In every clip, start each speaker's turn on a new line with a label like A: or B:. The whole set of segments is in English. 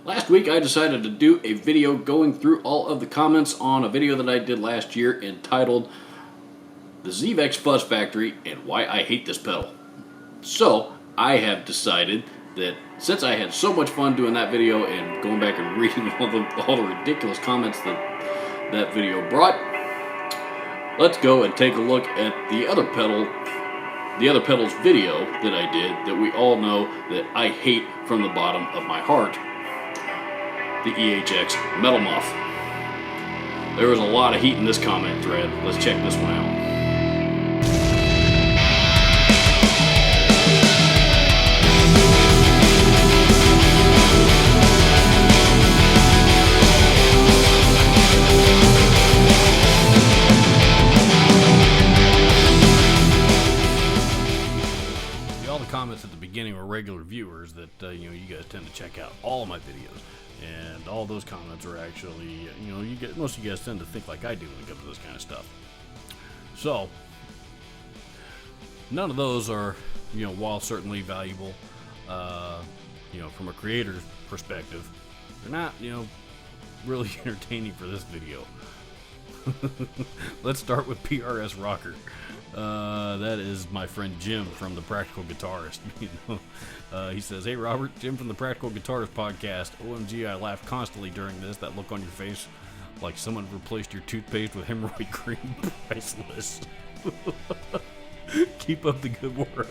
A: Last week I decided to do a video going through all of the comments on a video that I did last year entitled The ZVEX Fuzz Factory and Why I Hate This Pedal. So I have decided that since I had so much fun doing that video and going back and reading all the ridiculous comments that video brought, let's go and take a look at the other pedals video that I did that we all know that I hate from the bottom of my heart. The EHX Metal Muff. There was a lot of heat in this comment thread. Let's check this one out. All the comments at the beginning were regular viewers that you guys tend to check out all of my videos. And all those comments are actually, most of you guys tend to think like I do when it comes to this kind of stuff. So, none of those are, while certainly valuable, from a creator's perspective, they're not, really entertaining for this video. Let's start with PRS Rocker. That is my friend Jim from The Practical Guitarist. He says, "Hey Robert, Jim from The Practical Guitarist podcast. OMG, I laugh constantly during this. That look on your face, like someone replaced your toothpaste with hemorrhoid cream. Priceless. Keep up the good work."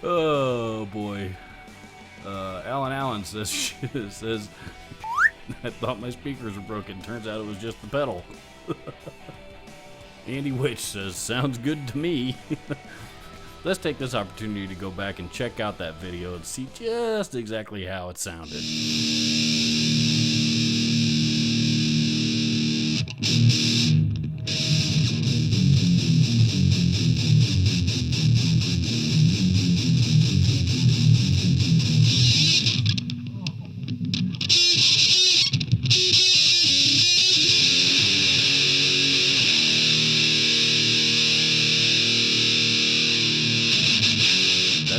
A: Oh boy. Alan Allen says, "I thought my speakers were broken. Turns out it was just the pedal." Andy Witch says, "Sounds good to me." Let's take this opportunity to go back and check out that video and see just exactly how it sounded.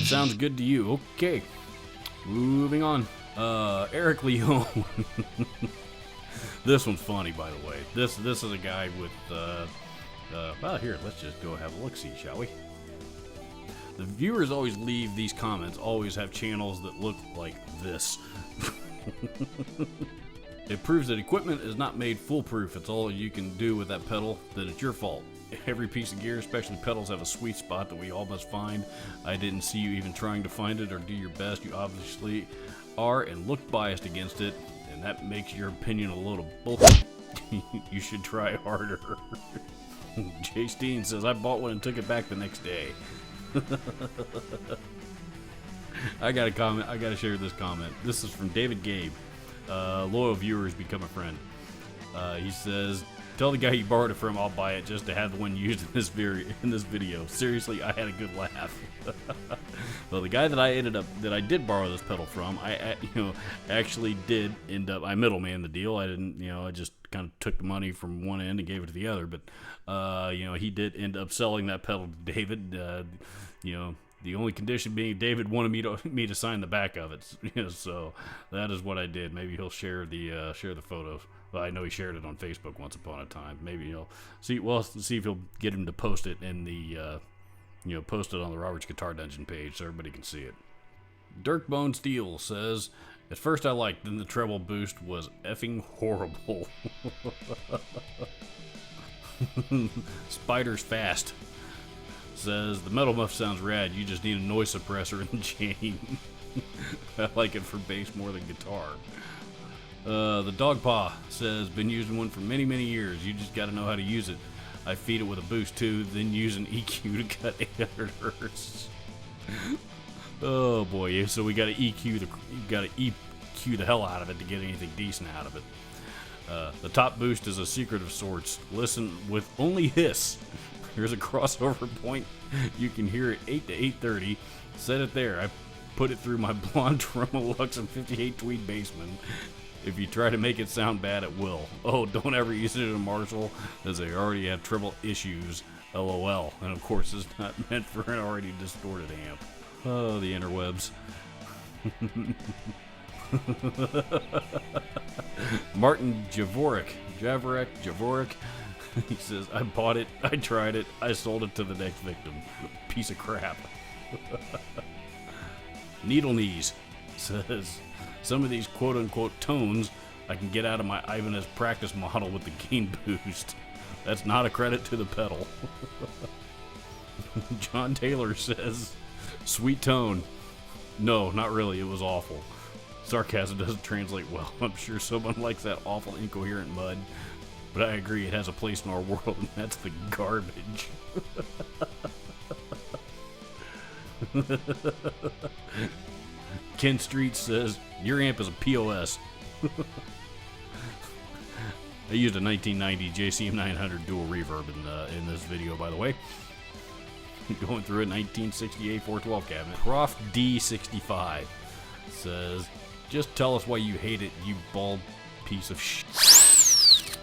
A: Sounds good to you. Okay, moving on. Eric Leone. This one's funny, by the way. This is a guy with well, here, let's just go have a look-see, shall we? The viewers always leave these comments, always have channels that look like this. It proves that equipment is not made foolproof. It's all you can do with that pedal, that it's your fault. Every piece of gear, especially pedals, have a sweet spot that we all must find. I didn't see you even trying to find it or do your best. You obviously are and look biased against it, and that makes your opinion a little bullshit. You should try harder. Jay Steen says, "I bought one and took it back the next day." I got a comment. I got to share this comment. This is from David Gabe. Loyal viewers become a friend. He says, "Tell the guy you borrowed it from I'll buy it just to have the one used in this video. Seriously, I had a good laugh." Well, the guy that I did borrow this pedal from, I actually did end up, I middleman the deal. I didn't, I just kind of took the money from one end and gave it to the other. But he did end up selling that pedal to David. The only condition being David wanted me to sign the back of it. So that is what I did. Maybe he'll share the photos. Well, I know he shared it on Facebook once upon a time. Maybe he'll see. Well, see if he'll get him to post it in the, post it on the Robert's Guitar Dungeon page so everybody can see it. Dirkbone Steel says, "At first I liked, then the treble boost was effing horrible." Spider's Fast says, "The Metal Muff sounds rad. You just need a noise suppressor and chain." I like it for bass more than guitar. The Dog Paw says, "Been using one for many, many years. You just got to know how to use it. I feed it with a boost too, then use an EQ to cut 800 hertz." Oh boy, so we got to EQ the hell out of it to get anything decent out of it. The top boost is a secret of sorts. Listen with only hiss. Here's a crossover point. You can hear it 8 to 8:30. Set it there. I put it through my blonde Tremolux and 58 Tweed Bassman. If you try to make it sound bad, it will. Oh, don't ever use it in a Marshall, as they already have treble issues. LOL. And of course, it's not meant for an already distorted amp. Oh, the interwebs. Martin Javorek. He says, I bought it, I tried it, I sold it to the next victim. Piece of crap. Needle Knees says, some of these quote-unquote tones I can get out of my Ibanez practice model with the gain boost. That's not a credit to the pedal. John Taylor says, sweet tone. No, not really, it was awful. Sarcasm doesn't translate well. I'm sure someone likes that awful incoherent mud, but I agree it has a place in our world, and that's the garbage. Ken Street says, your amp is a POS. I used a 1990 JCM 900 dual reverb in this video, by the way. Going through a 1968 412 cabinet. Prof D65 says, just tell us why you hate it, you bald piece of shit.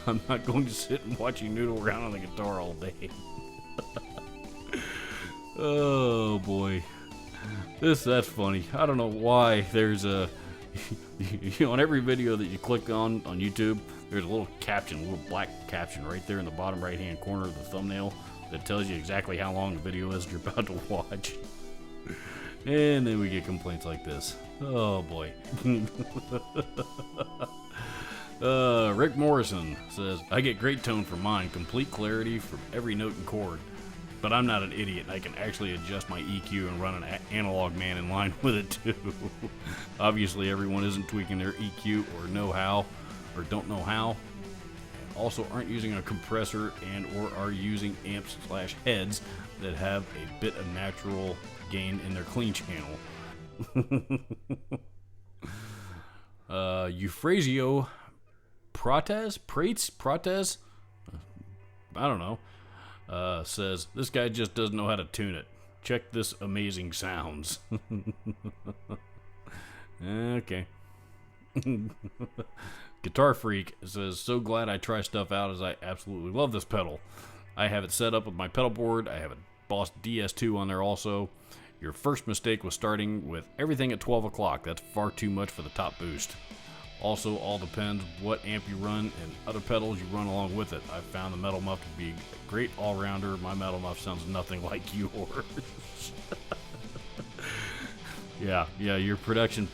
A: I'm not going to sit and watch you noodle around on the guitar all day. Oh boy. That's funny. I don't know why there's a on every video that you click on YouTube, there's a little caption, a little black caption right there in the bottom right hand corner of the thumbnail that tells you exactly how long the video is you're about to watch. And then we get complaints like this. Oh boy. Rick Morrison says, I get great tone from mine, complete clarity from every note and chord. But I'm not an idiot. I can actually adjust my EQ and run an analog man in line with it too. Obviously everyone isn't tweaking their EQ or know how, or don't know how. Also aren't using a compressor and or are using amps / heads that have a bit of natural gain in their clean channel. Euphrasio Prates? I don't know. Says, this guy just doesn't know how to tune it. Check this amazing sounds. Okay. Guitar Freak says, so glad I try stuff out as I absolutely love this pedal. I have it set up with my pedal board. I have a Boss DS2 on there also. Your first mistake was starting with everything at 12 o'clock. That's far too much for the top boost. Also, all depends what amp you run and other pedals you run along with it. I found the Metal Muff to be a great all-rounder. My Metal Muff sounds nothing like yours. Yeah, your production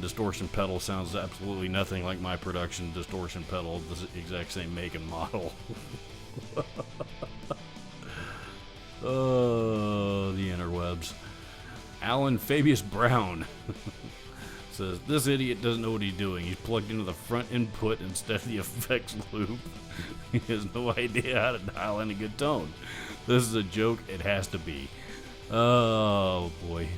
A: distortion pedal sounds absolutely nothing like my production distortion pedal, the exact same make and model. Oh, the interwebs. Alan Fabius Brown says, this idiot doesn't know what he's doing. He's plugged into the front input instead of the effects loop. He has no idea how to dial in a good tone. This is a joke. It has to be. Oh, boy.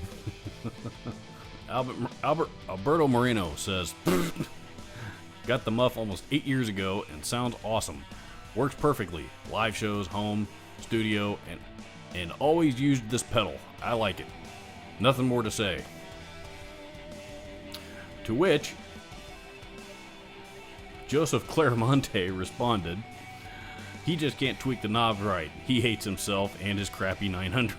A: Alberto Moreno says, got the Muff almost 8 years ago and sounds awesome. Works perfectly. Live shows, home, studio, and always used this pedal. I like it. Nothing more to say. To which Joseph Claremonte responded, he just can't tweak the knobs right. He hates himself and his crappy 900.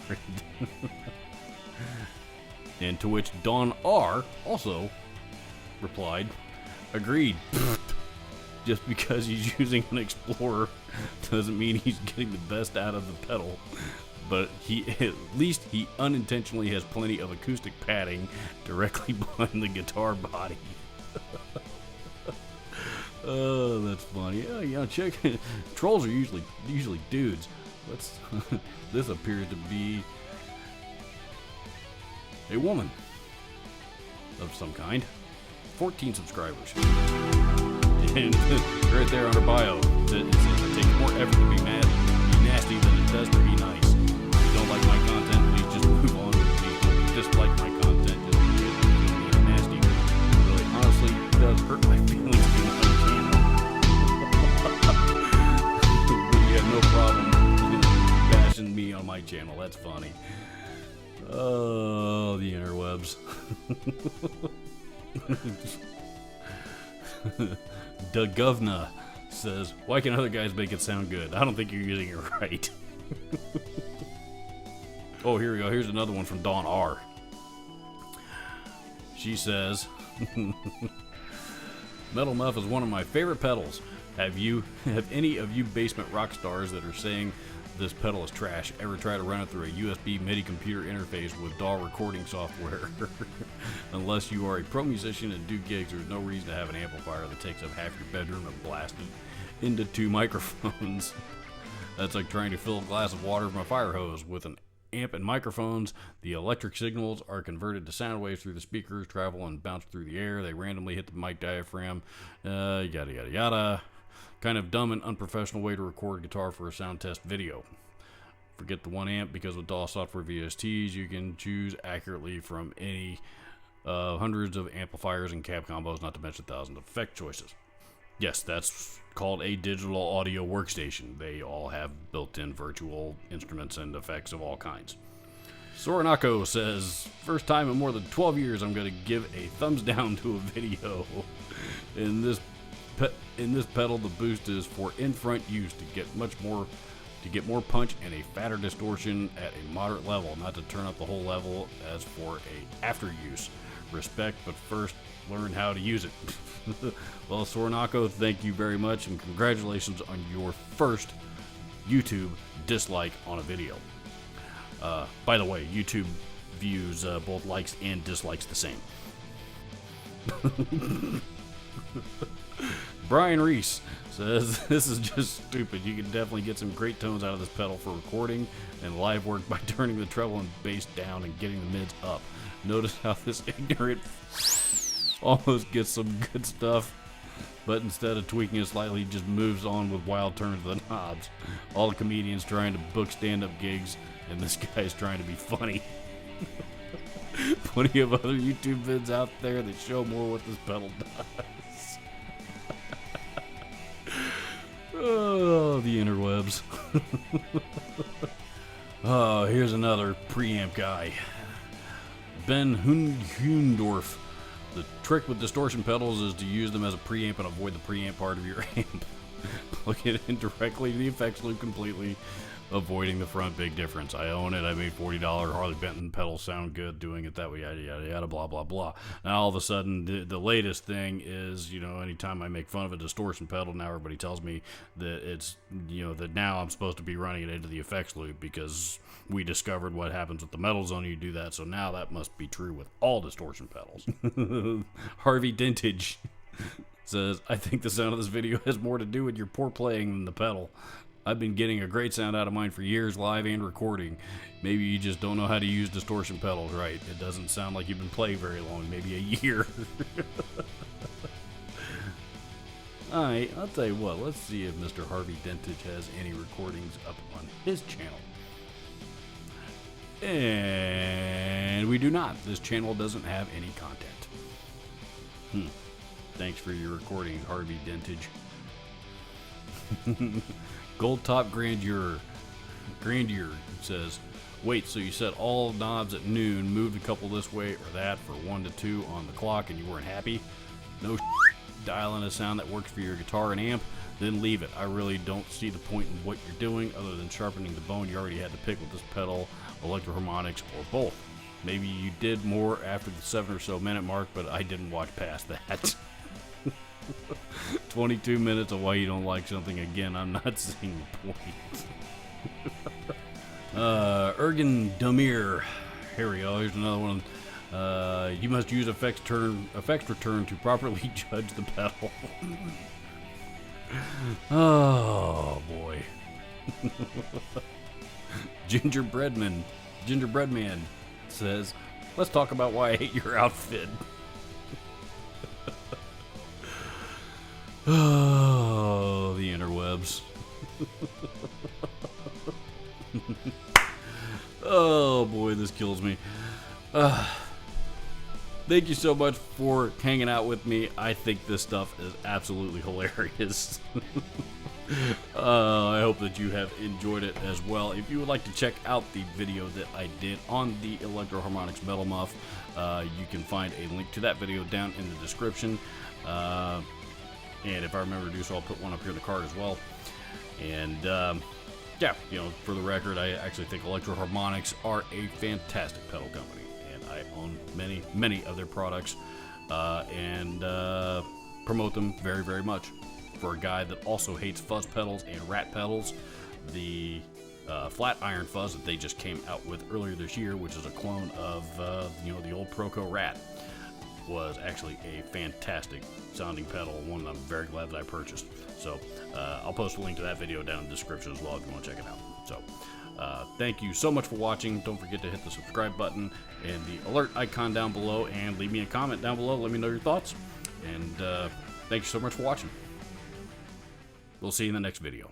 A: And to which Don R. also replied, agreed. Just because he's using an Explorer doesn't mean he's getting the best out of the pedal. But at least he unintentionally has plenty of acoustic padding directly behind the guitar body. Oh, that's funny. Oh, yeah, check. Trolls are usually dudes. This appears to be a woman of some kind. 14 subscribers. And right there on her bio, it says it takes more effort to be nasty than it does to be nice. If you don't like my content, please just move on. Please don't dislike my content just because it's nasty. Really, honestly, it does hurt my feelings being on the channel. But you have no problem bashing me on my channel. That's funny. Oh, the interwebs. The Govna says, why can other guys make it sound good? I don't think you're using it right. Oh, here we go. Here's another one from Don R. She says, Metal Muff is one of my favorite pedals. Have any of you basement rock stars that are saying this pedal is trash ever try to run it through a USB MIDI computer interface with DAW recording software? Unless you are a pro musician and do gigs, there's no reason to have an amplifier that takes up half your bedroom and blast it into 2 microphones. That's like trying to fill a glass of water from a fire hose. With an amp and microphones, the electric signals are converted to sound waves through the speakers, travel and bounce through the air. They randomly hit the mic diaphragm, yada yada yada. Kind of dumb and unprofessional way to record guitar for a sound test video. Forget the 1 amp, because with DAW software VSTs, you can choose accurately from any hundreds of amplifiers and cab combos, not to mention thousands of effect choices. Yes, that's called a digital audio workstation. They all have built-in virtual instruments and effects of all kinds. Soranako says, first time in more than 12 years I'm going to give a thumbs down to a video. In this pedal, the boost is for in-front use to get more punch and a fatter distortion at a moderate level, not to turn up the whole level as for a after use. Respect, but first learn how to use it. Well, Soranako, thank you very much, and congratulations on your first YouTube dislike on a video. By the way, YouTube views both likes and dislikes the same. Brian Reese says, this is just stupid. You can definitely get some great tones out of this pedal for recording and live work by turning the treble and bass down and getting the mids up. Notice how this ignorant almost gets some good stuff, but instead of tweaking it slightly, he just moves on with wild turns of the knobs. All the comedians trying to book stand-up gigs, and this guy's trying to be funny. Plenty of other YouTube vids out there that show more what this pedal does. Oh, the interwebs. Oh, here's another preamp guy. Ben Hundorf. The trick with distortion pedals is to use them as a preamp and avoid the preamp part of your amp. Plug it in directly to the effects loop completely, avoiding the front. Big difference. I own it. I made $40 Harley Benton pedals sound good doing it that way, yada yada yada, blah blah blah. Now all of a sudden the latest thing is, anytime I make fun of a distortion pedal, now everybody tells me that it's, that now I'm supposed to be running it into the effects loop because we discovered what happens with the metal zone. You do that, so now that must be true with all distortion pedals. Harvey Dentage says, I think the sound of this video has more to do with your poor playing than the pedal. I've been getting a great sound out of mine for years, live and recording. Maybe you just don't know how to use distortion pedals right. It doesn't sound like you've been playing very long, maybe a year. Alright, I'll tell you what, let's see if Mr. Harvey Dentage has any recordings up on his channel. And we do not. This channel doesn't have any content. Thanks for your recording, Harvey Dentage. Gold Top Grandeur says, wait, so you set all knobs at noon, moved a couple this way or that for 1 to 2 on the clock, and you weren't happy? No dial in a sound that works for your guitar and amp, then leave it. I really don't see the point in what you're doing other than sharpening the bone you already had to pick with this pedal, electroharmonics, or both. Maybe you did more after the 7 or so minute mark, but I didn't watch past that. 22 minutes of why you don't like something. Again, I'm not seeing the point. Ergen Damir. Here we go. Here's another one. You must use effects return to properly judge the pedal. Oh boy. Gingerbread Man says, let's talk about why I hate your outfit. Oh, the interwebs. Oh boy, this kills me. Thank you so much for hanging out with me. I think this stuff is absolutely hilarious. I hope that you have enjoyed it as well. If you would like to check out the video that I did on the Electro-Harmonix Metal Muff, you can find a link to that video down in the description. And if I remember to do so, I'll put one up here in the card as well. And yeah, for the record, I actually think Electro-Harmonix are a fantastic pedal company, and I own many of their products, and promote them very, very much. For a guy that also hates fuzz pedals and rat pedals, the flat iron fuzz that they just came out with earlier this year, which is a clone of the old Proco Rat, was actually a fantastic sounding pedal, one that I'm very glad that I purchased. So I'll post a link to that video down in the description as well if you want to check it out. So thank you so much for watching. Don't forget to hit the subscribe button and the alert icon down below, and leave me a comment down below. Let me know your thoughts, and thank you so much for watching. We'll see you in the next video.